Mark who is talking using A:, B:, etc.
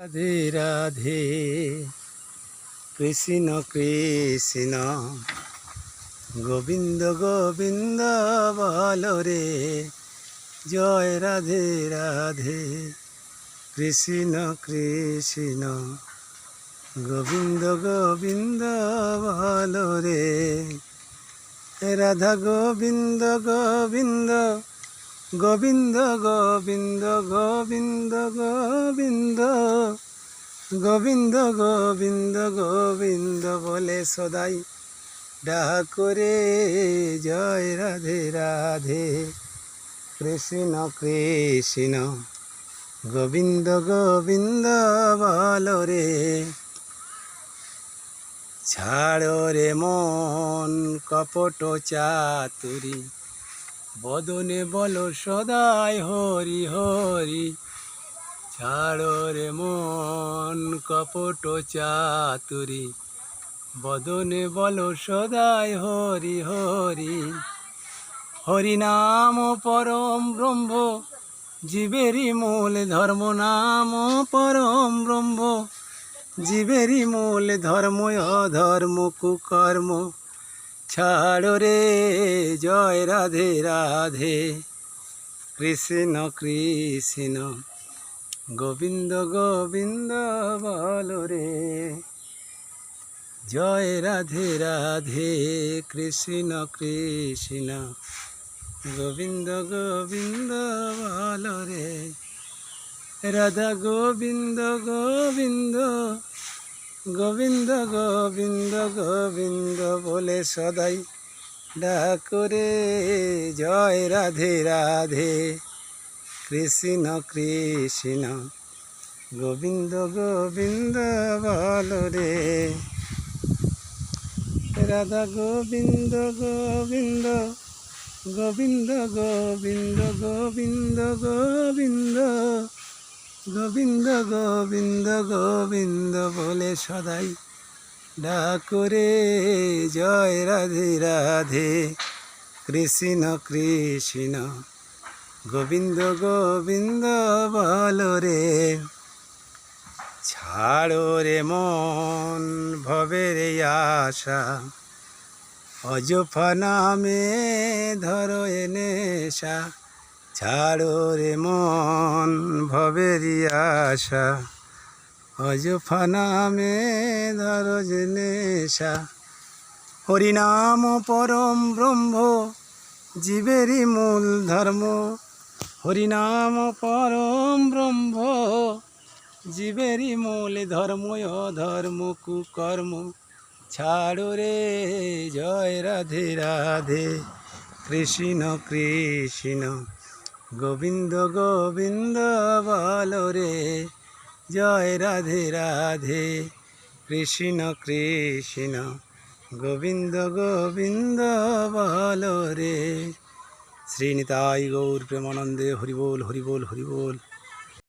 A: রাধে রাধে কৃষ্ণ কৃষ্ণ গোবিন্দ গোবিন্দ বলো রে। জয় রাধে রাধে কৃষ্ণ কৃষ্ণ গোবিন্দ গোবিন্দ বলো রে। রাধা গোবিন্দ গোবিন্দ গোবিন্দ গোবিন্দ গোবিন্দ গোবিন্দ গোবিন্দ গোবিন্দ গোবিন্দ বলে সদাই ডাকরে। জয় রাধে রাধে কৃষ্ণ কৃষ্ণ গোবিন্দ গোবিন্দ বলো রে। ছাড়ো রে মন কপট চাতুরি, বদনে বলো সদাই হরি হরি। ছাড়ো রে মন কপট চাতুরি, বদনে বলো সদাই হরি হরি। হরি নাম পরম ব্রহ্ম জীবেরই মূল ধর্ম। নাম পরম ব্রহ্ম জীবেরই মূল ধর্ম। অধর্ম কুকর্ম ছাড়ো রে। জয় রাধে রাধে কৃষ্ণ কৃষ্ণ গোবিন্দ গোবিন্দ বলো রে। জয় রাধে রাধে কৃষ্ণ কৃষ্ণ গোবিন্দ গোবিন্দ বলো রে। রাধা গোবিন্দ গোবিন্দ গোবিন্দ গোবিন্দ গোবিন্দ বলে সদাই ডাকরে। জয় রাধে রাধে কৃষ্ণ কৃষ্ণ গোবিন্দ গোবিন্দ বলো রে। রাধা গোবিন্দ গোবিন্দ গোবিন্দ গোবিন্দ গোবিন্দ গোবিন্দ গোবিন্দ গোবিন্দ গোবিন্দ বলে সদাই ডাকরে। জয় রাধে রাধে কৃষ্ণ কৃষ্ণ গোবিন্দ গোবিন্দ বলো রে। ছাড়ো রে মন ভবের আশা, অযথা নামে ধরো এনেশা। ছাড়ো রে মন ভবের আশা, অযথা নামে ধরো নেশা। হরিনাম পরম ব্রহ্ম জীবেরই মূল ধর্ম। হরিনাম পরম ব্রহ্ম জীবেরই মূল ধর্ম। অধর্ম কুকর্ম ছাড়ো রে। জয় রাধে রাধে কৃষ্ণ কৃষ্ণ গোবিন্দ গোবিন্দ বলো রে। জয় রাধে রাধে কৃষ্ণ কৃষ্ণ গোবিন্দ গোবিন্দ বলো রে। শ্রীনিতাই গৌর প্রেমানন্দে হরিবোল হরিবোল হরিবোল।